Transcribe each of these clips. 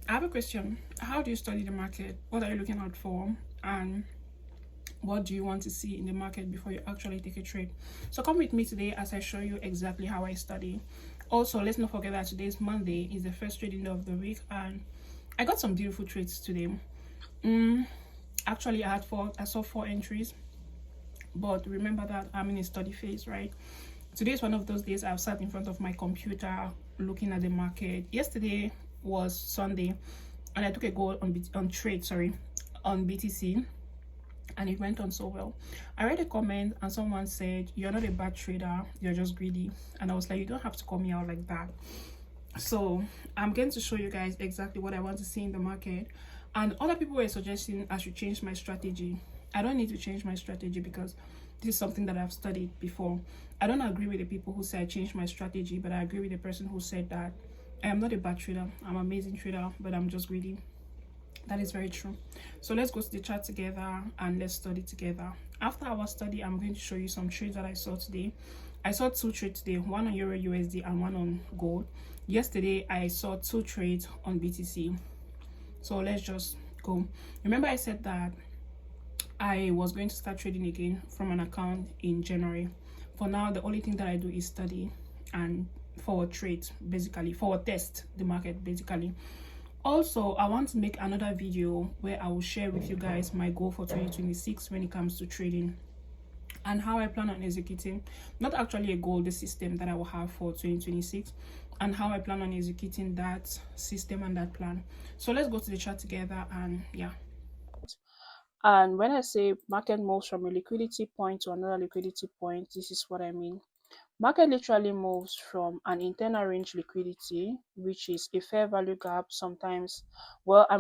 I have a question. How do you study the market? What are you looking out for? And what do you want to see in the market before you actually take a trade? So come with me today as I show you exactly how I study. Also, let's not forget that today's Monday is the first trading day of the week, and I got some beautiful trades today. Actually, I saw four entries, but remember that I'm in a study phase, right? Today is one of those days I've sat in front of my computer looking at the market. Yesterday was Sunday, and I took a goal on trade, sorry, on BTC, and it went on so well. I read a comment and someone said, "You're not a bad trader, you're just greedy." And I was like, "You don't have to call me out like that." So I'm going to show you guys exactly what I want to see in the market. And other people were suggesting I should change my strategy. I don't need to change my strategy because this is something that I've studied before. I don't agree with the people who say I changed my strategy, but I agree with the person who said that I am not a bad trader. I'm an amazing trader, but I'm just greedy. That is very true. So let's go to the chart together and let's study together. After our study, I'm going to show you some trades that I saw today. I saw two trades today, one on Euro USD and one on gold. Yesterday, I saw two trades on BTC. So let's just go. Remember I said that I was going to start trading again from an account in January. For now, the only thing that I do is study and forward trade, basically forward test the market basically. Also, I want to make another video where I will share with you guys my goal for 2026 when it comes to trading and how I plan on executing, not actually a goal, the system that I will have for 2026 and how I plan on executing that system and that plan. So let's go to the chart together and yeah. And when I say market moves from a liquidity point to another liquidity point, this is what I mean. Market literally moves from an internal range liquidity, which is a fair value gap sometimes. Well, I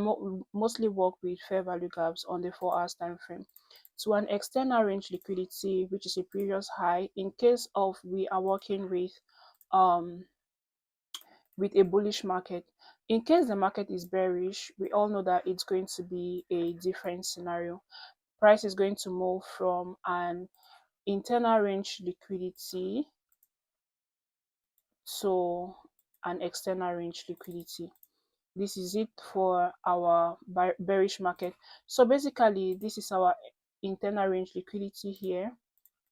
mostly work with fair value gaps on the 4 hours time frame, to an external range liquidity, which is a previous high. In case of we are working um with a bullish market. In case the market is bearish, we all know that it's going to be a different scenario. Price is going to move from an internal range liquidity to an external range liquidity. This is it for our bearish market. So basically, this is our internal range liquidity here,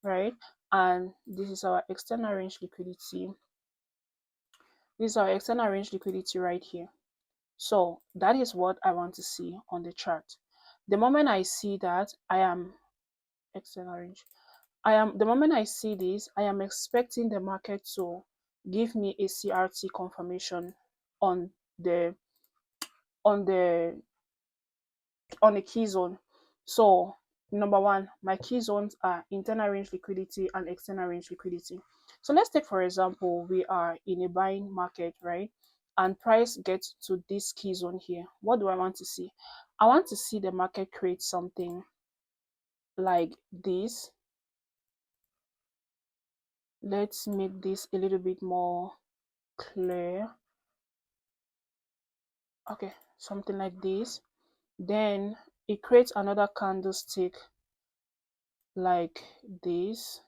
right? And this is our external range liquidity. This is our external range liquidity right here. So that is what I want to see on the chart. The moment I see that, I am external range. The moment I see this, I am expecting the market to give me a CRT confirmation on the on the on a key zone. So number one, my key zones are internal range liquidity and external range liquidity. So let's take for example, we are in a buying market, right? And price gets to this key zone here. What do I want to see? I want to see the market create something like this. Let's make this a little bit more clear. Okay, something like this. Then it creates another candlestick like this,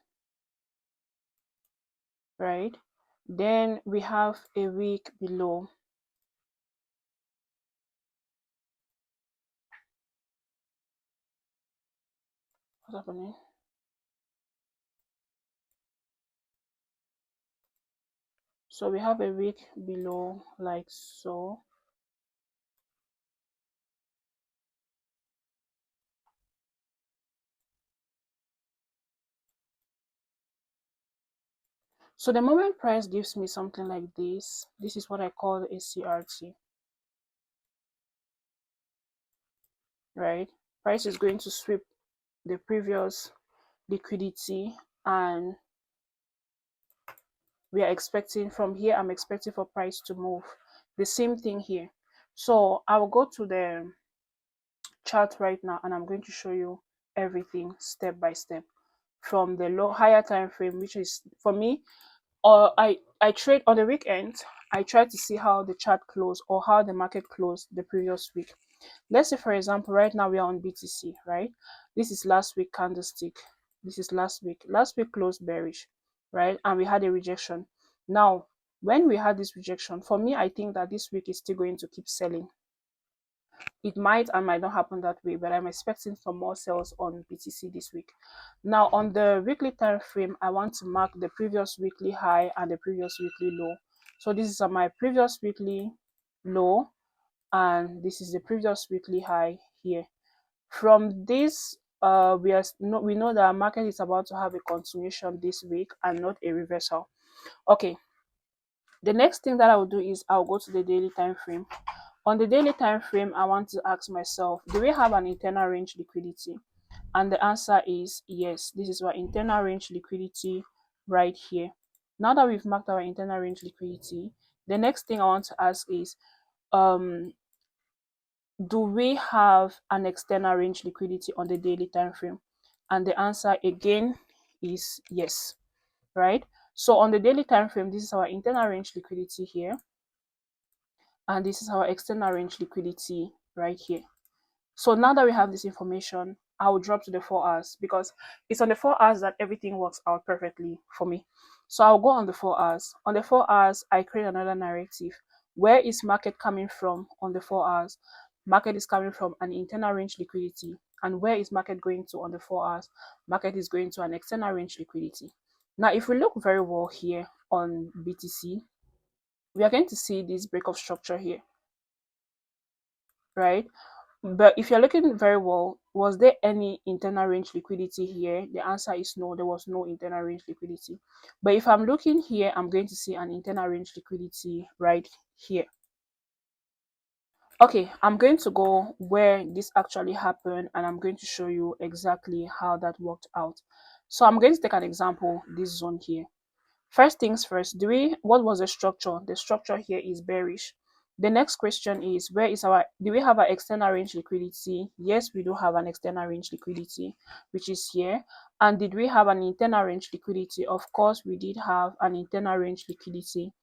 right? Then we have a wick below. What's happening? So we have a wick below like so. So the moment price gives me something like this is what I call a CRT, right? Price is going to sweep the previous liquidity, and we are expecting from here, I'm expecting for price to move the same thing here. So I will go to the chart right now and I'm going to show you everything step by step from the higher time frame, which is for me, or I trade on the weekend. I try to see how the chart closed or how the market closed the previous week. Let's say for example, right now we are on BTC, right? This is last week candlestick. This is last week closed bearish, right? And we had a rejection. Now when we had this rejection, for me, I think that this week is still going to keep selling, It might and might not happen that way, but I'm expecting some more sales on BTC this week. Now, on the weekly time frame, I want to mark the previous weekly high and the previous weekly low. So this is my previous weekly low, and this is the previous weekly high here. From this, we know that our market is about to have a continuation this week and not a reversal. Okay, the next thing that I will do is I'll go to the daily time frame. On the daily time frame, I want to ask myself, do we have an internal range liquidity? And the answer is yes. This is our internal range liquidity right here. Now that we've marked our internal range liquidity, the next thing I want to ask is, um, do we have an external range liquidity on the daily time frame? And the answer again is yes, right? So on the daily time frame, this is our internal range liquidity here, and this is our external range liquidity right here. So now that we have this information, I will drop to the 4 hours because it's on the 4 hours that everything works out perfectly for me. So I'll go on the 4 hours. On the 4 hours, I create another narrative. Where is market coming from on the 4 hours? Market is coming from an internal range liquidity. And where is market going to on the 4 hours? Market is going to an external range liquidity. Now, if we look very well here on BTC, we are going to see this break of structure here, right? But if you're looking very well, was there any internal range liquidity here? The answer is no, there was no internal range liquidity. But if I'm looking here, I'm going to see an internal range liquidity right here. Okay, I'm going to go where this actually happened and I'm going to show you exactly how that worked out. So I'm going to take an example, this zone here. First things first, what was the structure? The structure here is bearish. The next question is, do we have an external range liquidity? Yes, we do have an external range liquidity, which is here. And did we have an internal range liquidity? Of course, we did have an internal range liquidity,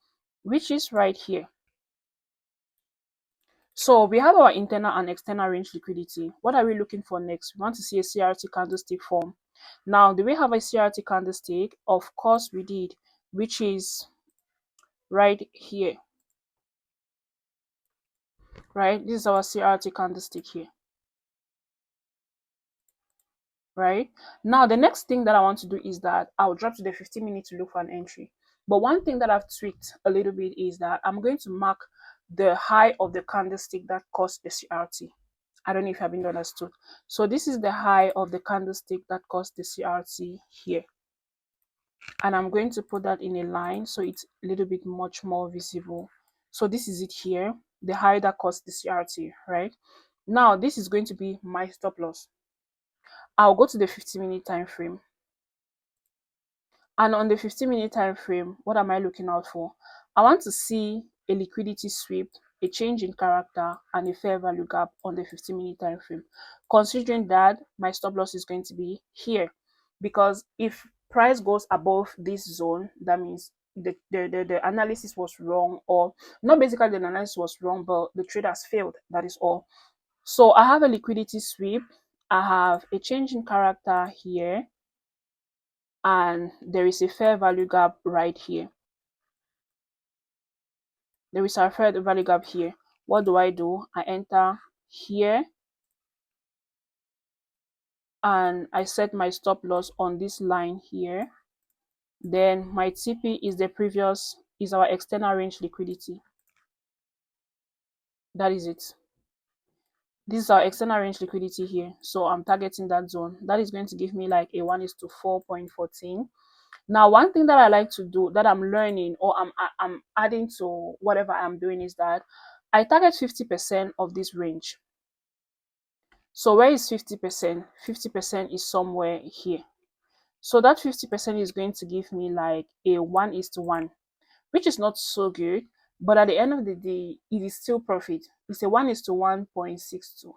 which is right here. So we have our internal and external range liquidity. What are we looking for next? We want to see a CRT candlestick form. Now, do we have a CRT candlestick? Of course we did, which is right here, right? This is our CRT candlestick here, right? Now, the next thing that I want to do is that I'll drop to the 15 minutes to look for an entry. But one thing that I've tweaked a little bit is that I'm going to mark the high of the candlestick that caused the CRT. I don't know if I've been understood. So this is the high of the candlestick that caused the CRT here. And I'm going to put that in a line so it's a little bit much more visible. So this is it here, the high that caused the CRT, right? Now this is going to be my stop loss. I'll go to the 15-minute time frame. And on the 15-minute time frame, what am I looking out for? I want to see a liquidity sweep, a change in character, and a fair value gap on the 15-minute time frame. Considering that my stop loss is going to be here, because if price goes above this zone, that means the analysis was wrong, or not basically the analysis was wrong, but the trade has failed. That is all. So I have a liquidity sweep. I have a change in character here, and there is a fair value gap right here. There is a fair value gap here. What do? I enter here and I set my stop loss on this line here. Then my TP is our external range liquidity. That is it. This is our external range liquidity here. So I'm targeting that zone. That is going to give me like a 1:4.14. Now, one thing that I like to do, that I'm learning or I'm adding to whatever I'm doing, is that I target 50% of this range. So where is 50%? 50% is somewhere here. So that 50% is going to give me like a 1:1, which is not so good. But at the end of the day, it is still profit. It's a 1:1.62.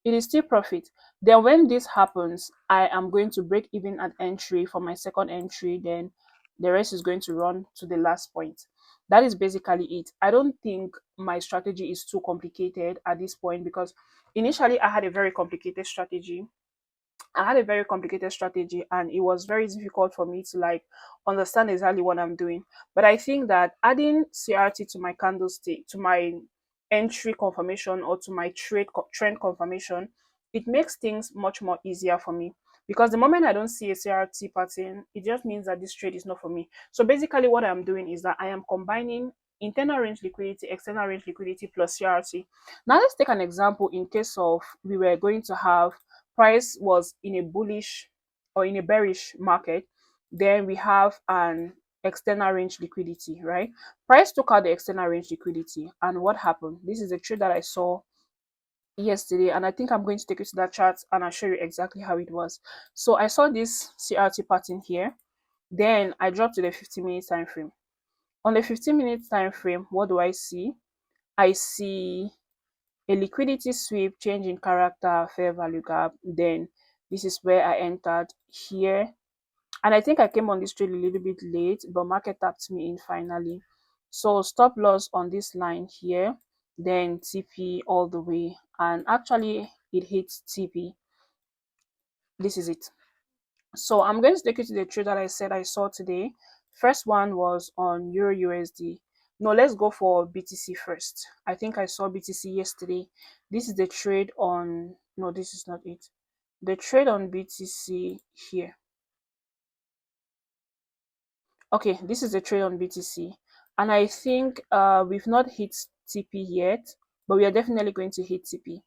It is still profit. Then when this happens, I am going to break even at entry for my second entry. Then the rest is going to run to the last point. That is basically it. I don't think my strategy is too complicated at this point, because initially I had a very complicated strategy. And it was very difficult for me to like understand exactly what I'm doing. But I think that adding CRT to my candlestick, to my entry confirmation or to my trend confirmation, it makes things much more easier for me, because the moment I don't see a CRT pattern, it just means that this trade is not for me. So basically what I'm doing is that I am combining internal range liquidity, external range liquidity plus CRT. Now let's take an example. In case of we were going to have price was in a bullish or in a bearish market, then we have an external range liquidity, right? Price took out the external range liquidity, and what happened? This is a trade that I saw yesterday, and I think I'm going to take you to that chart and I'll show you exactly how it was. So I saw this CRT pattern here, then I dropped to the 15-minute time frame. On the 15-minute time frame, what do I see? I see a liquidity sweep, change in character, fair value gap. Then this is where I entered here, and I think I came on this trade a little bit late, but market tapped me in finally. So stop loss on this line here, then TP all the way, and actually it hits TP. This is it. So I'm going to take you to the trade that I said I saw today. First one was on Euro USD. No, let's go for BTC first. I think I saw BTC yesterday. This is the trade on, no, this is not it. The trade on BTC here. Okay, this is the trade on BTC, and I think we've not hit TP yet, but we are definitely going to hit TP,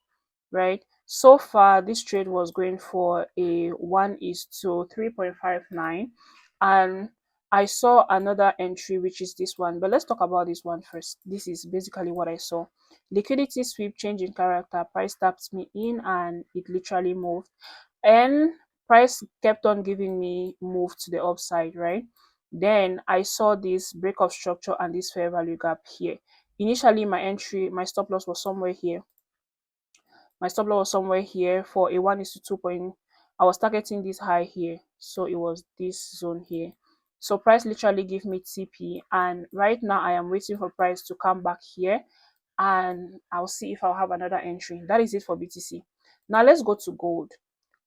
right? So far, this trade was going for a 1:3.59, and I saw another entry, which is this one. But let's talk about this one first. This is basically what I saw. Liquidity sweep, change in character, price tapped me in, and it literally moved. And price kept on giving me move to the upside, right? Then I saw this break of structure and this fair value gap here. Initially, my stop loss was somewhere here. My stop loss was somewhere here for a 1:2 point. I was targeting this high here, so it was this zone here. So price literally gave me TP, and right now I am waiting for price to come back here, and I'll see if I'll have another entry. That is it for BTC. Now let's go to gold.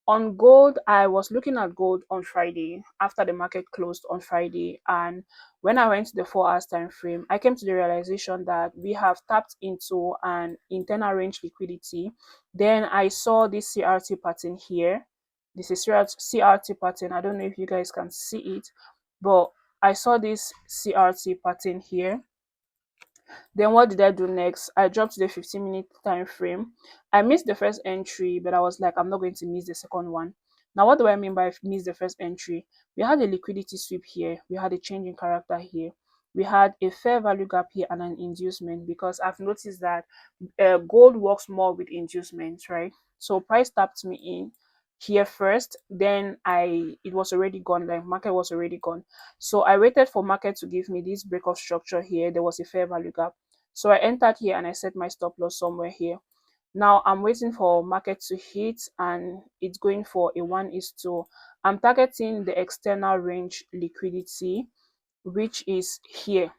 On gold, I was looking at gold on Friday after the market closed on Friday, and when I went to the 4 hours time frame, I came to the realization that we have tapped into an internal range liquidity. Then I saw this CRT pattern here. This is CRT pattern. I don't know if you guys can see it, but I saw this CRT pattern here. Then what did I do next? I dropped to the 15-minute time frame. I missed the first entry, but I was like, I'm not going to miss the second one. Now, what do I mean by miss the first entry? We had a liquidity sweep here. We had a change in character here. We had a fair value gap here and an inducement, because I've noticed that gold works more with inducements, right? So price tapped me in here first, then it was already gone, like market was already gone. So I waited for market to give me this break of structure here. There was a fair value gap, so I entered here and I set my stop loss somewhere here. Now I'm waiting for market to hit, and it's going for a 1:2. I'm targeting the external range liquidity, which is here.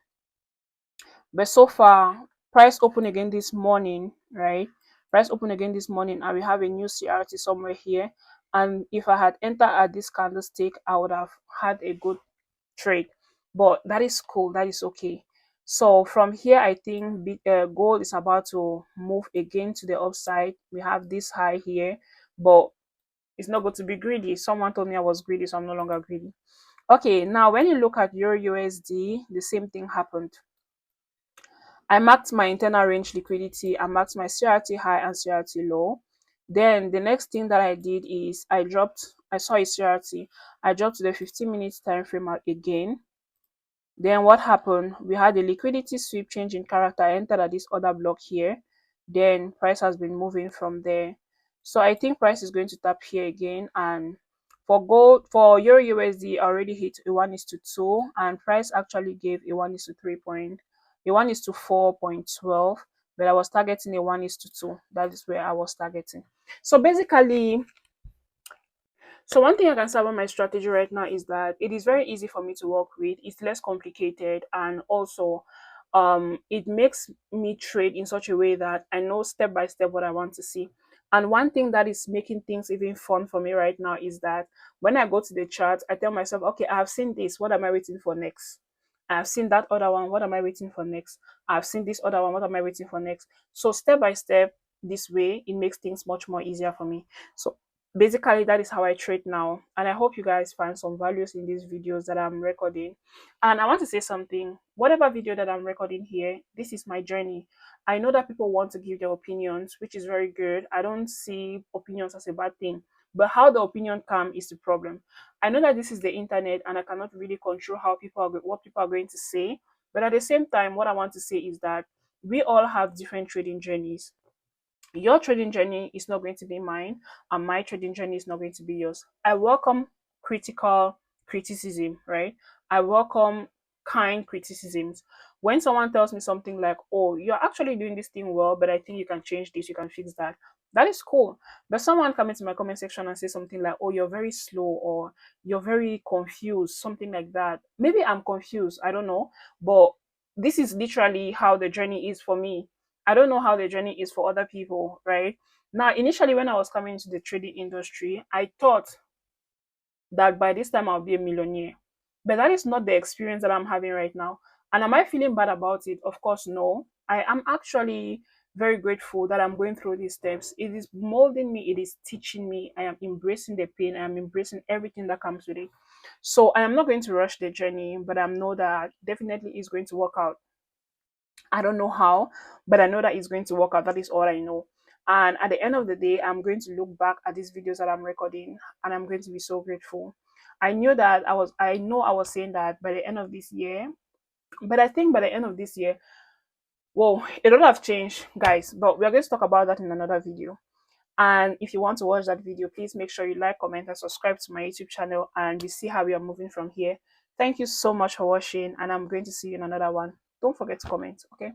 But so far, price open again this morning, right? Price open again this morning, and we have a new CRT somewhere here. And if I had entered at this candlestick, I would have had a good trade. But that is cool. That is okay. So from here, I think gold is about to move again to the upside. We have this high here, but it's not going to be greedy. Someone told me I was greedy, so I'm no longer greedy. Okay, now when you look at Euro USD, the same thing happened. I marked my internal range liquidity, I marked my CRT high and CRT low. Then the next thing that I did is I saw a CRT, I dropped to the 15-minute time frame again. Then what happened? We had a liquidity sweep, change in character. I entered at this other block here. Then price has been moving from there. So I think price is going to tap here again. And for gold, for Euro USD, I already hit a 1:2, and price actually gave a 1:3 point, a 1:4.12. But I was targeting a 1:2. That is where I was targeting. So basically, so one thing I can say about my strategy right now is that it is very easy for me to work with. It's less complicated, and also it makes me trade in such a way that I know step by step what I want to see. And one thing that is making things even fun for me right now is that when I go to the chart, I tell myself, okay, I have seen this. What am I waiting for next? I've seen that other one. What am I waiting for next? I've seen this other one. What am I waiting for next? So step by step, this way, it makes things much more easier for me. So basically, that is how I trade now. And I hope you guys find some values in these videos that I'm recording. And I want to say something. Whatever video that I'm recording here, this is my journey. I know that people want to give their opinions, which is very good. I don't see opinions as a bad thing. But how the opinion come is the problem. I know that this is the internet and I cannot really control how people are what people are going to say. But at the same time, what I want to say is that we all have different trading journeys. Your trading journey is not going to be mine, and my trading journey is not going to be yours. I welcome critical criticism, right? I welcome kind criticisms. When someone tells me something like, oh, you're actually doing this thing well, but I think you can change this, you can fix that, that is cool. But someone come into my comment section and say something like, oh, you're very slow, or you're very confused, something like that. Maybe I'm confused, I don't know, but this is literally how the journey is for me. I don't know how the journey is for other people, right? Now, initially, when I was coming into the trading industry, I thought that by this time I'll be a millionaire. But that is not the experience that I'm having right now. And am I feeling bad about it? Of course, no. I am actually very grateful that I'm going through these steps. It is molding me, it is teaching me. I am embracing the pain, I am embracing everything that comes with it. So I am not going to rush the journey, but I know that definitely it's going to work out. I don't know how, but I know that it's going to work out. That is all I know. And at the end of the day, I'm going to look back at these videos that I'm recording and I'm going to be so grateful. I know I was saying that by the end of this year, but I think by the end of this year, well, a lot have changed, guys, but we are going to talk about that in another video. And if you want to watch that video, please make sure you like, comment, and subscribe to my YouTube channel, and we see how we are moving from here. Thank you so much for watching, and I'm going to see you in another one. Don't forget to comment, okay?